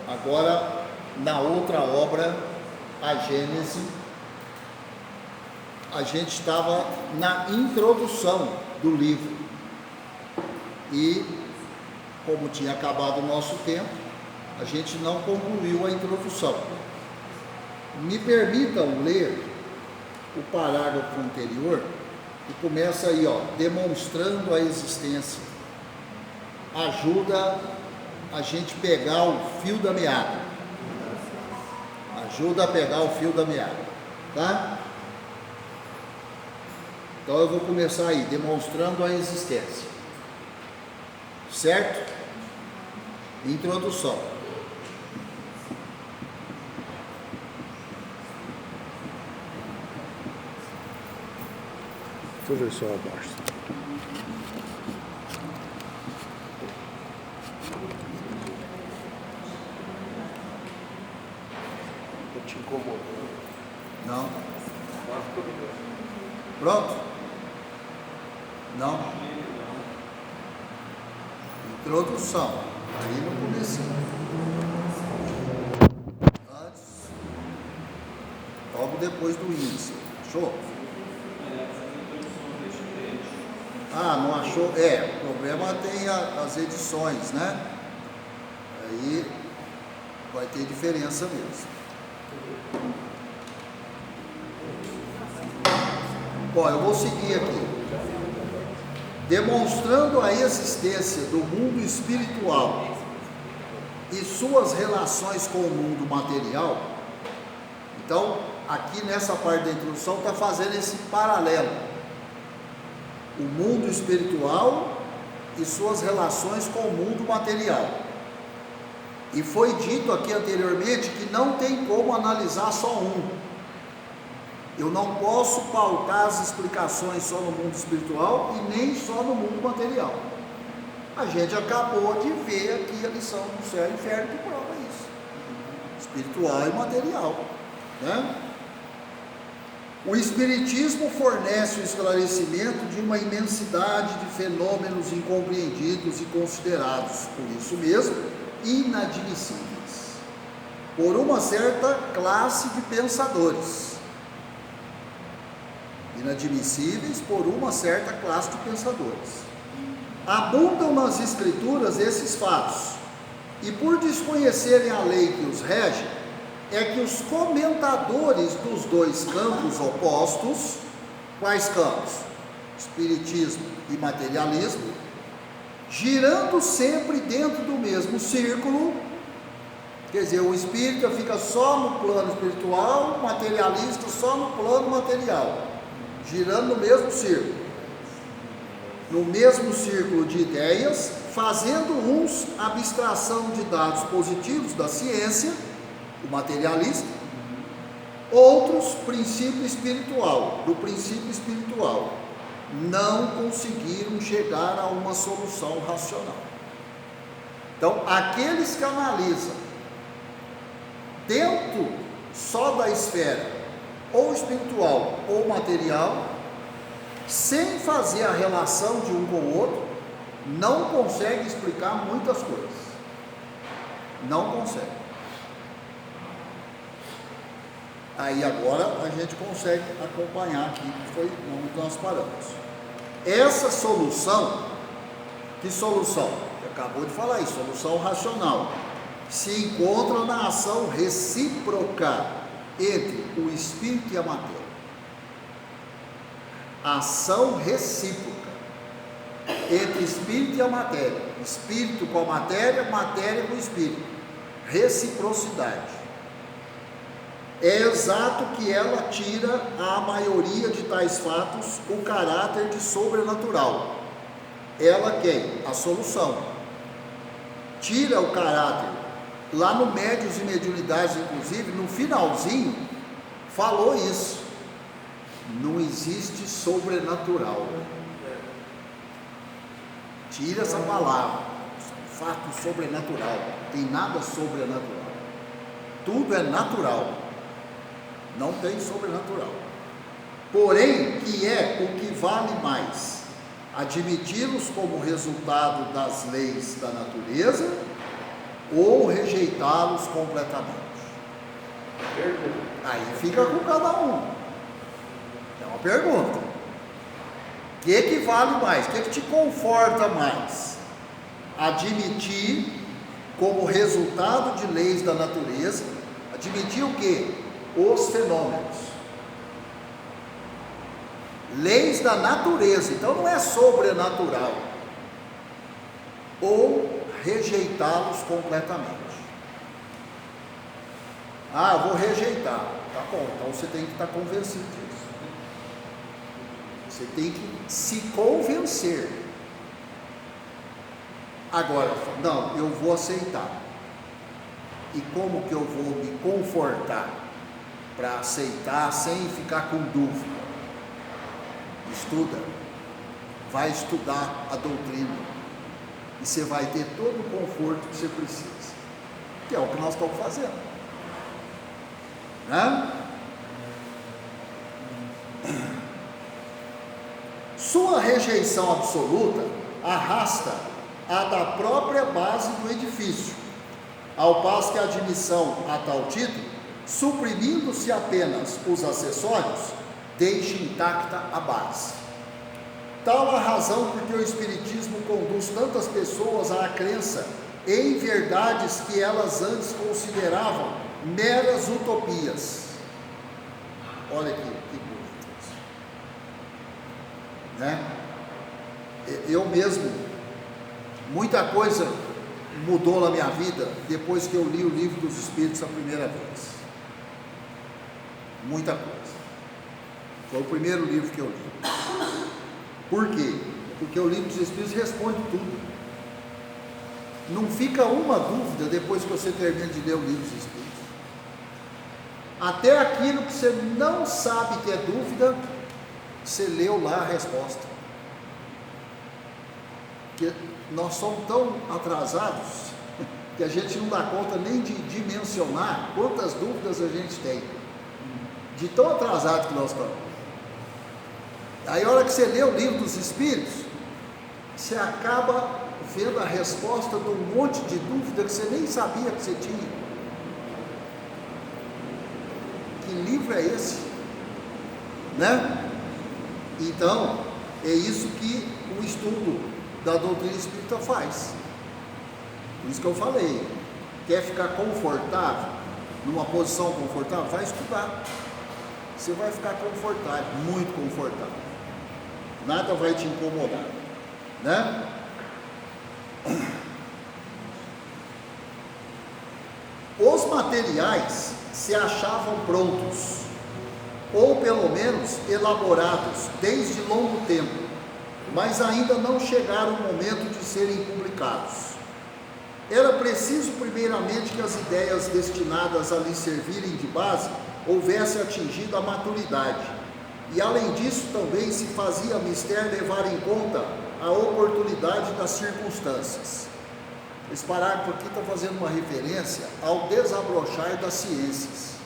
Agora, na outra obra, a Gênese, a gente estava na introdução do livro. E, como tinha acabado o nosso tempo, a gente não concluiu a introdução. Me permitam ler o parágrafo anterior, que começa aí, ó, demonstrando a existência. Ajuda a gente pegar o fio da meada. Ajuda a pegar o fio da meada, tá? Então eu vou começar aí, demonstrando a existência. Certo? Introdução. Deixa eu ver se eu abaixo. Tô te incomodando. Não? Agora ficou melhor. Pronto? Não? Introdução. Aí no comecinho. Antes. Logo depois do índice. Achou? Ah, não achou? O problema tem as edições, né? Aí vai ter diferença mesmo. Bom, eu vou seguir aqui. Demonstrando a existência do mundo espiritual e suas relações com o mundo material. Então, aqui nessa parte da introdução está fazendo esse paralelo. O mundo espiritual e suas relações com o mundo material. E foi dito aqui anteriormente que não tem como analisar só um. Eu não posso pautar as explicações só no mundo espiritual e nem só no mundo material. A gente acabou de ver aqui a lição do céu e inferno que prova isso. Espiritual e material, né? O Espiritismo fornece o esclarecimento de uma imensidade de fenômenos incompreendidos e considerados, por isso mesmo, inadmissíveis, por uma certa classe de pensadores. Inadmissíveis por uma certa classe de pensadores. Abundam nas Escrituras esses fatos, e por desconhecerem a lei que os rege, é que os comentadores dos dois campos opostos, quais campos? Espiritismo e materialismo, girando sempre dentro do mesmo círculo, quer dizer, o espírita fica só no plano espiritual, o materialista só no plano material, girando no mesmo círculo de ideias, fazendo uns abstração de dados positivos da ciência, o materialista, outros princípio espiritual, do princípio espiritual, não conseguiram chegar a uma solução racional. Então, aqueles que analisam dentro só da esfera, ou espiritual ou material, sem fazer a relação de um com o outro, não consegue explicar muitas coisas. Não consegue. Aí agora a gente consegue acompanhar aqui, que foi onde nós paramos. Essa solução, que solução? Acabou de falar isso, solução racional, se encontra na ação recíproca entre o espírito e a matéria. Ação recíproca entre espírito e a matéria, espírito com a matéria, matéria com o espírito, reciprocidade. É exato que ela tira à maioria de tais fatos o caráter de sobrenatural. Ela quem? A solução. Tira o caráter. Lá no Médiuns e Mediunidades, inclusive, no finalzinho, falou isso. Não existe sobrenatural. Tira essa palavra. Fato sobrenatural. Tem nada sobrenatural. Tudo é natural. Não tem sobrenatural. Porém, que é o que vale mais? Admiti-los como resultado das leis da natureza ou rejeitá-los completamente? Pergunta. Aí fica com cada um. É uma pergunta. O que vale mais? O que te conforta mais? Admitir como resultado de leis da natureza, admitir o quê? Os fenômenos. Leis da natureza, então não é sobrenatural. Ou rejeitá-los completamente. Ah, eu vou rejeitar. Tá bom, então você tem que estar convencido disso. Você tem que se convencer. Agora, não, eu vou aceitar. E como que eu vou me confortar para aceitar sem ficar com dúvida? Estuda. Vai estudar a doutrina. E você vai ter todo o conforto que você precisa. Que é o que nós estamos fazendo. Né? Sua rejeição absoluta arrasta a da própria base do edifício, ao passo que a admissão a tal título, suprimindo-se apenas os acessórios, deixa intacta a base. Tal a razão porque o Espiritismo conduz tantas pessoas à crença em verdades que elas antes consideravam meras utopias. Olha aqui, que coisa, né? Eu mesmo, muita coisa mudou na minha vida depois que eu li o Livro dos Espíritos a primeira vez. Muita coisa. Foi o primeiro livro que eu li. Por quê? Porque o Livro dos Espíritos responde tudo. Não fica uma dúvida depois que você termina de ler o Livro dos Espíritos. Até aquilo que você não sabe que é dúvida, você leu lá a resposta. Porque nós somos tão atrasados que a gente não dá conta nem de dimensionar quantas dúvidas a gente tem. De tão atrasado que nós estamos. Aí a hora que você lê o Livro dos Espíritos, você acaba vendo a resposta de um monte de dúvida que você nem sabia que você tinha. Que livro é esse? Né? Então, é isso que o estudo da doutrina espírita faz. Por isso que eu falei, quer ficar confortável, numa posição confortável, vai estudar. Você vai ficar confortável, muito confortável. Nada vai te incomodar, né? Os materiais se achavam prontos, ou pelo menos elaborados desde longo tempo, mas ainda não chegaram o momento de serem publicados. Era preciso primeiramente que as ideias destinadas a lhe servirem de base houvessem atingido a maturidade, e além disso também se fazia mister levar em conta a oportunidade das circunstâncias. Esse parágrafo aqui está fazendo uma referência ao desabrochar das ciências,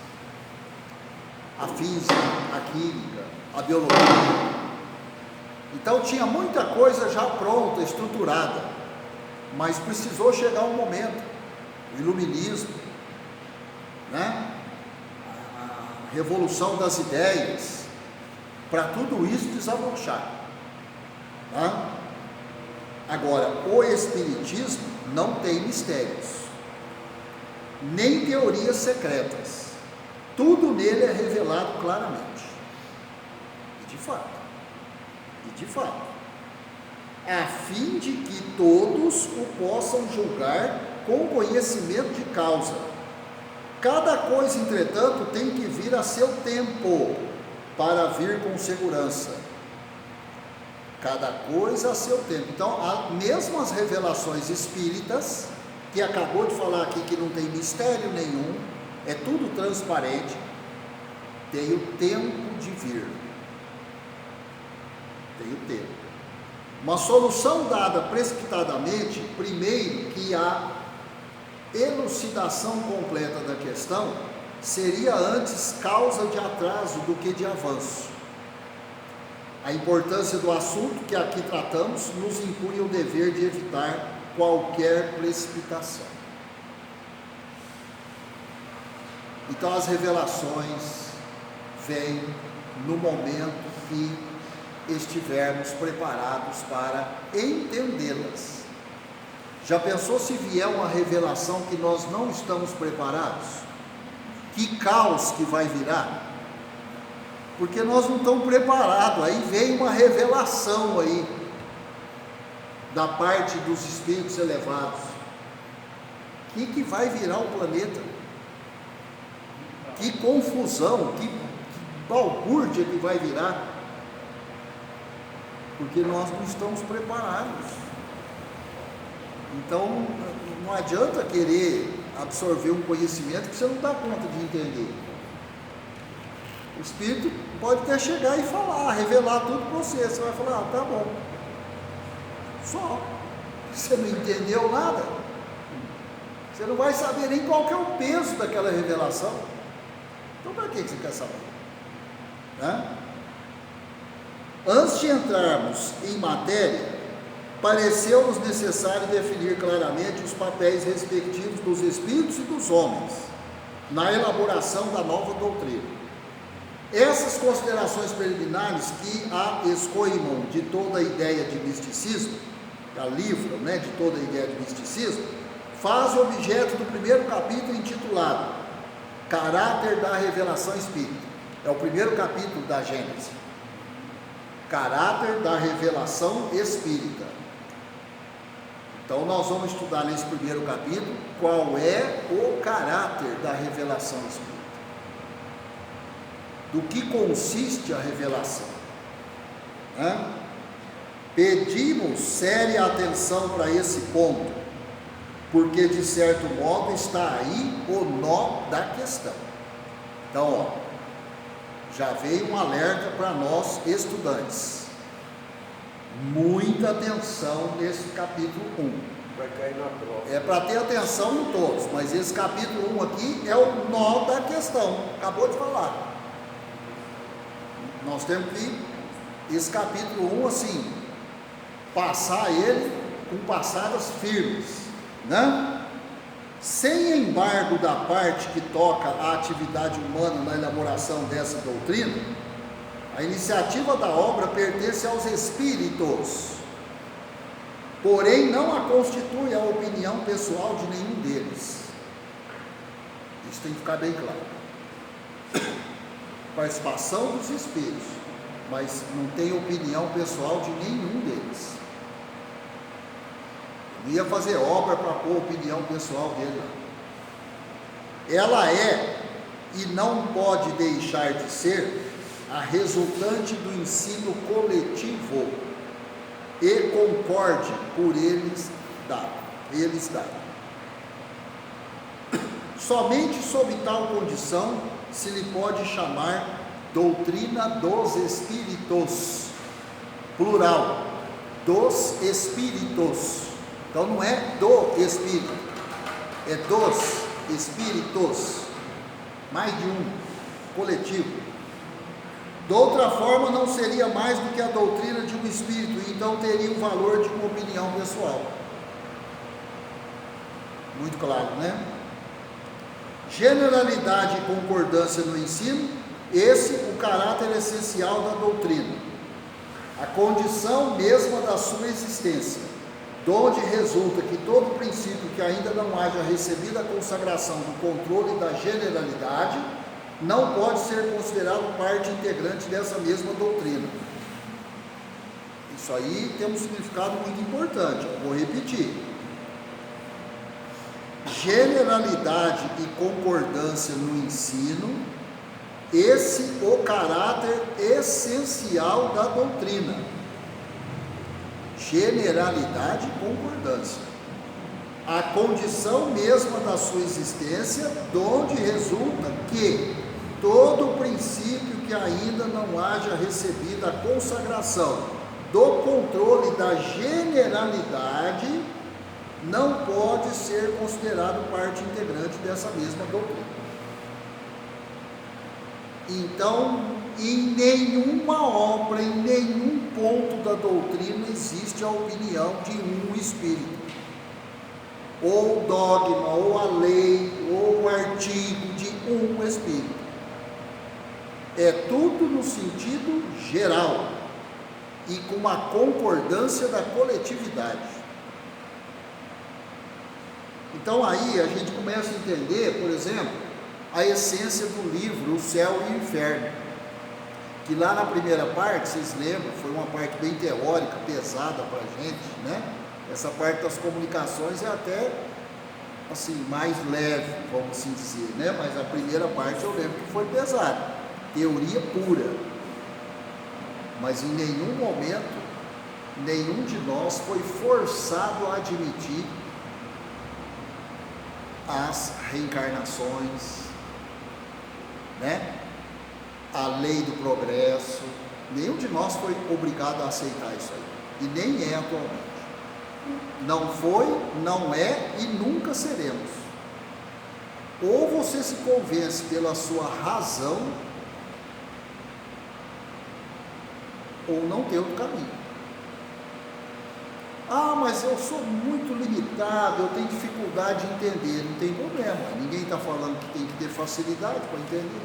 a física, a química, a biologia. Então tinha muita coisa já pronta, estruturada, mas precisou chegar um momento, o iluminismo, né? A revolução das ideias, para tudo isso desabrochar. Tá? Agora, o Espiritismo não tem mistérios, nem teorias secretas. Tudo nele é revelado claramente. E de fato, a fim de que todos o possam julgar com conhecimento de causa. Cada coisa, entretanto, tem que vir a seu tempo, para vir com segurança. Cada coisa a seu tempo. Então, mesmo as revelações espíritas, que acabou de falar aqui que não tem mistério nenhum, é tudo transparente, tem o tempo de vir. Tem o tempo. Uma solução dada precipitadamente, primeiro que a elucidação completa da questão seria antes causa de atraso do que de avanço. A importância do assunto que aqui tratamos nos impõe o dever de evitar qualquer precipitação. Então as revelações vêm no momento que estivermos preparados para entendê-las. Já pensou se vier uma revelação que nós não estamos preparados? Que caos que vai virar? Porque nós não estamos preparados. Aí vem uma revelação aí da parte dos espíritos elevados. O que vai virar o planeta? Que confusão, que balbúrdia que vai virar? Porque nós não estamos preparados. Então não adianta querer absorver um conhecimento que você não dá conta de entender. O Espírito pode até chegar e falar, revelar tudo para você. Você vai falar, tá bom. Só. Você não entendeu nada. Você não vai saber nem qual que é o peso daquela revelação. Então para que você quer saber? Antes de entrarmos em matéria, pareceu-nos necessário definir claramente os papéis respectivos dos espíritos e dos homens na elaboração da nova doutrina. Essas considerações preliminares que a escoimam de toda a ideia de misticismo, a livram, de toda a ideia de misticismo, faz objeto do primeiro capítulo intitulado Caráter da Revelação Espírita. É o primeiro capítulo da Gênesis. Caráter da Revelação Espírita. Então nós vamos estudar nesse primeiro capítulo qual é o caráter da revelação espírita. Do que consiste a revelação? Pedimos séria atenção para esse ponto, porque de certo modo está aí o nó da questão. Então, já veio um alerta para nós estudantes. Muita atenção nesse capítulo 1. Vai cair na prova. É para ter atenção em todos, mas esse capítulo 1 aqui é o nó da questão. Acabou de falar. Nós temos que, esse capítulo 1, assim, passar ele com passadas firmes, Sem embargo da parte que toca a atividade humana na elaboração dessa doutrina, a iniciativa da obra pertence aos espíritos, porém não a constitui a opinião pessoal de nenhum deles. Isso tem que ficar bem claro. Participação dos espíritos, mas não tem opinião pessoal de nenhum deles. Não ia fazer obra para pôr a opinião pessoal dele. Ela é e não pode deixar de ser a resultante do ensino coletivo e concorde por eles dado. Somente sob tal condição se lhe pode chamar doutrina dos espíritos, plural, dos espíritos. Então não é do espírito, é dos espíritos, mais de um, coletivo. De outra forma não seria mais do que a doutrina de um espírito, e então teria o valor de uma opinião pessoal. Muito claro, Generalidade e concordância no ensino, esse o caráter essencial da doutrina, a condição mesma da sua existência, donde resulta que todo princípio que ainda não haja recebido a consagração do controle da generalidade, não pode ser considerado parte integrante dessa mesma doutrina. Isso aí tem um significado muito importante, vou repetir. Generalidade e concordância no ensino, esse o caráter essencial da doutrina. Generalidade e concordância. A condição mesma da sua existência, donde resulta que todo princípio que ainda não haja recebido a consagração do controle da generalidade não pode ser considerado parte integrante dessa mesma doutrina. Então, em nenhuma obra, em nenhum ponto da doutrina existe a opinião de um espírito, ou dogma, ou a lei, ou o artigo de um É tudo no sentido geral e com uma concordância da coletividade. Então aí a gente começa a entender, por exemplo, a essência do livro O Céu e o Inferno, que lá na primeira parte, vocês lembram, foi uma parte bem teórica, pesada para a gente, né? Essa parte das comunicações é até assim, mais leve, vamos assim dizer, né? Mas a primeira parte eu lembro que foi pesada, teoria pura, mas em nenhum momento, nenhum de nós foi forçado a admitir as reencarnações, né? A lei do progresso. Nenhum de nós foi obrigado a aceitar isso aí, e nem é atualmente. Não foi, não é e nunca seremos. Ou você se convence pela sua razão, ou não tem outro caminho. Ah, mas eu sou muito limitado, eu tenho dificuldade de entender. Não tem problema, ninguém está falando que tem que ter facilidade para entender.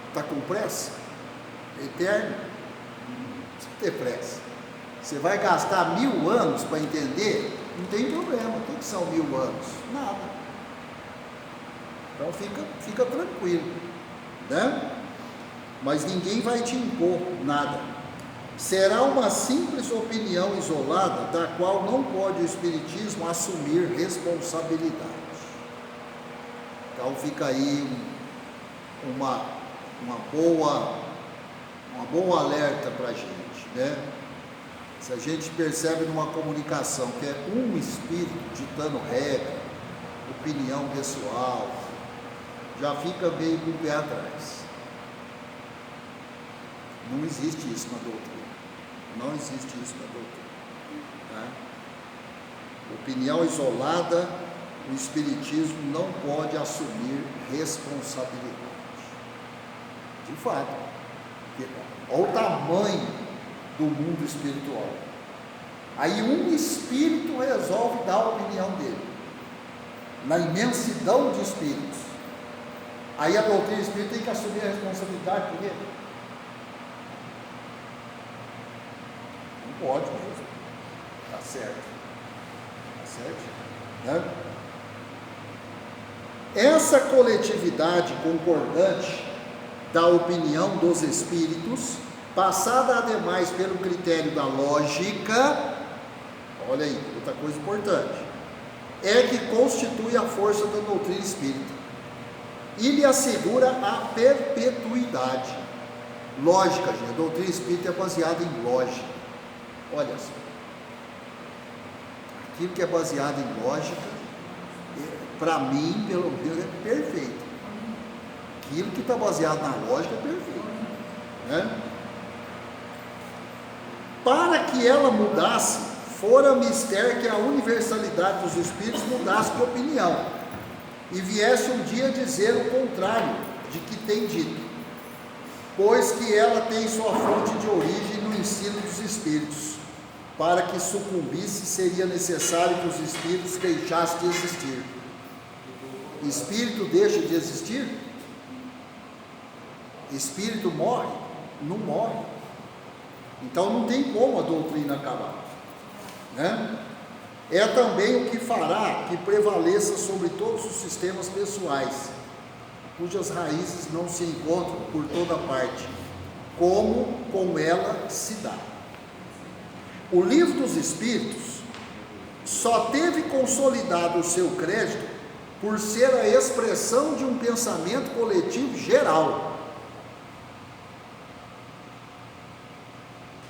Está com pressa? Eterno? Não precisa ter pressa. Você vai gastar 1000 anos para entender? Não tem problema. O que são 1000 anos? Nada. Então fica tranquilo, né? Mas ninguém vai te impor nada. Será uma simples opinião isolada, da qual não pode o Espiritismo assumir responsabilidade. Então fica aí um bom alerta para a gente, né? Se a gente percebe numa comunicação que é um espírito ditando regra, opinião pessoal, já fica meio com o pé atrás. Não existe isso na doutrina. Não existe isso na doutrina. Tá? Opinião isolada, o Espiritismo não pode assumir responsabilidade. De fato. Olha o tamanho do mundo espiritual. Aí um espírito resolve dar a opinião dele, na imensidão de espíritos. Aí a doutrina espírita tem que assumir a responsabilidade por ele. Não pode mesmo. Está certo. Está certo? Né? Essa coletividade concordante da opinião dos espíritos, passada ademais pelo critério da lógica, olha aí, outra coisa importante, é que constitui a força da doutrina espírita e lhe assegura a perpetuidade. Lógica, gente, a doutrina espírita é baseada em lógica. Olha só, aquilo que é baseado em lógica, para mim, pelo menos, é perfeito. Aquilo que está baseado na lógica é perfeito, né? Para que ela mudasse, fora mister que a universalidade dos espíritos mudasse de opinião e viesse um dia dizer o contrário de que tem dito, pois que ela tem sua fonte de origem no ensino dos espíritos. Para que sucumbisse, seria necessário que os espíritos deixassem de existir. Espírito deixa de existir? Espírito morre? Não morre. Então não tem como a doutrina acabar, né? É também o que fará que prevaleça sobre todos os sistemas pessoais, cujas raízes não se encontram por toda parte, como com ela se dá. O Livro dos Espíritos só teve consolidado o seu crédito por ser a expressão de um pensamento coletivo geral.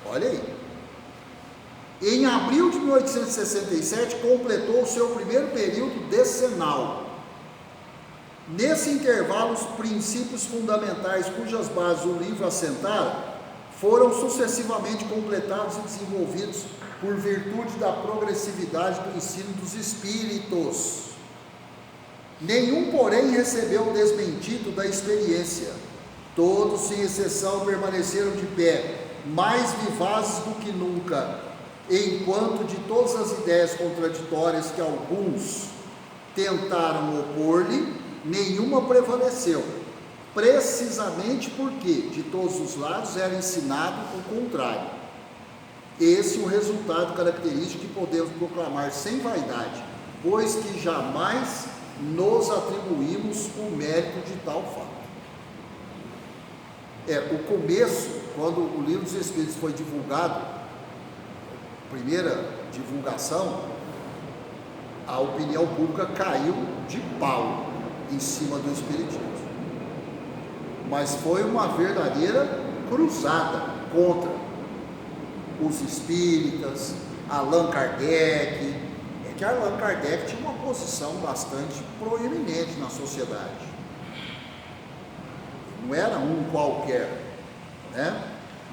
Olha aí. Em abril de 1867, completou o seu primeiro período decenal. Nesse intervalo, os princípios fundamentais cujas bases o livro assentara foram sucessivamente completados e desenvolvidos por virtude da progressividade do ensino dos espíritos. Nenhum, porém, recebeu o desmentido da experiência. Todos, sem exceção, permaneceram de pé, mais vivazes do que nunca, enquanto de todas as ideias contraditórias que alguns tentaram opor-lhe, nenhuma prevaleceu. precisamente porque de todos os lados era ensinado o contrário. Esse é o resultado característico que podemos proclamar sem vaidade, pois que jamais nos atribuímos o mérito de tal fato. O começo, quando o Livro dos Espíritos foi divulgado, primeira divulgação, a opinião pública caiu de pau em cima do Espiritismo. Mas foi uma verdadeira cruzada contra os espíritas, Allan Kardec. É que Allan Kardec tinha uma posição bastante proeminente na sociedade. Não era um qualquer, né?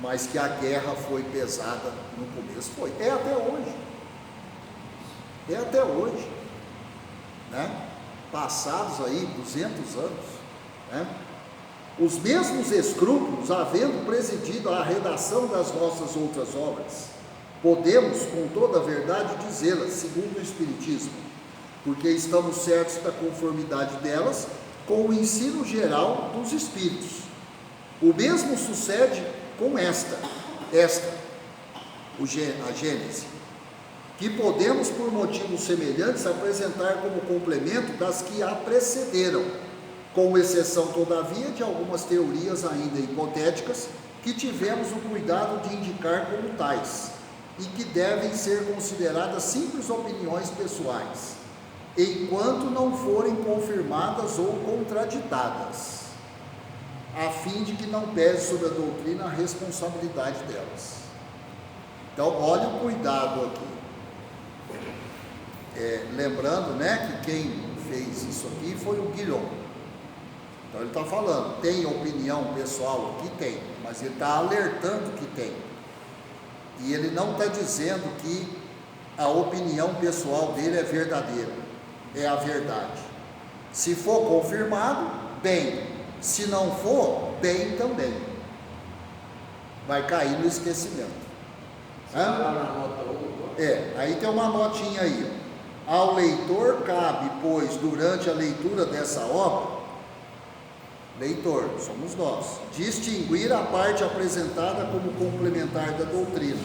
Mas que a guerra foi pesada no começo, foi. É até hoje. É até hoje, né? Passados aí 200 anos, né? Os mesmos escrúpulos, havendo presidido a redação das nossas outras obras, podemos com toda a verdade dizê-las, segundo o Espiritismo, porque estamos certos da conformidade delas com o ensino geral dos Espíritos. O mesmo sucede com a Gênese, que podemos, por motivos semelhantes, apresentar como complemento das que a precederam, com exceção, todavia, de algumas teorias ainda hipotéticas, que tivemos o cuidado de indicar como tais, e que devem ser consideradas simples opiniões pessoais, enquanto não forem confirmadas ou contraditadas, a fim de que não pese sobre a doutrina a responsabilidade delas. Então, olha o cuidado aqui. Lembrando, né, que quem fez isso aqui foi o Guilhom. Então ele está falando, tem opinião pessoal aqui? Tem, mas ele está alertando que tem. E ele não está dizendo que a opinião pessoal dele é verdadeira, é a verdade. Se for confirmado, bem. Se não for, bem também. Vai cair no esquecimento. Aí tem uma notinha aí. Ao leitor cabe, pois, durante a leitura dessa obra, leitor, somos nós, distinguir a parte apresentada como complementar da doutrina,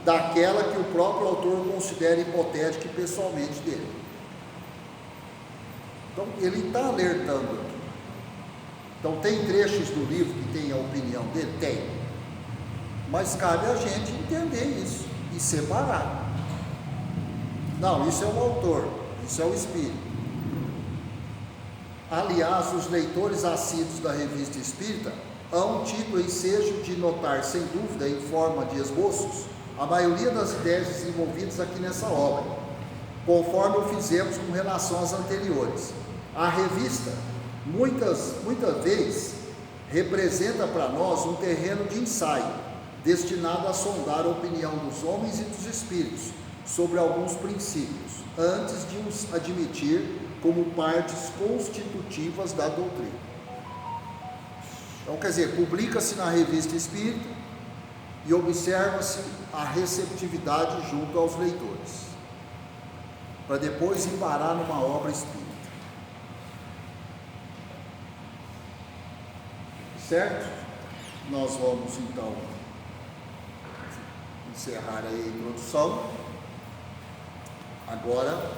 daquela que o próprio autor considera hipotética e pessoalmente dele. Então, ele está alertando aqui. Então, tem trechos do livro que tem a opinião dele? Tem. Mas cabe a gente entender isso e separar. Não, isso é o autor, isso é o espírito. Aliás, os leitores assíduos da Revista Espírita hão tido ensejo de notar, sem dúvida, em forma de esboços, a maioria das ideias desenvolvidas aqui nessa obra, conforme o fizemos com relação às anteriores. A revista, muitas vezes, representa para nós um terreno de ensaio, destinado a sondar a opinião dos homens e dos espíritos sobre alguns princípios, antes de os admitir como partes constitutivas da doutrina. Então, quer dizer, publica-se na Revista Espírita e observa-se a receptividade junto aos leitores, para depois embarar numa obra espírita. Certo? Nós vamos, então, encerrar aí a introdução. Agora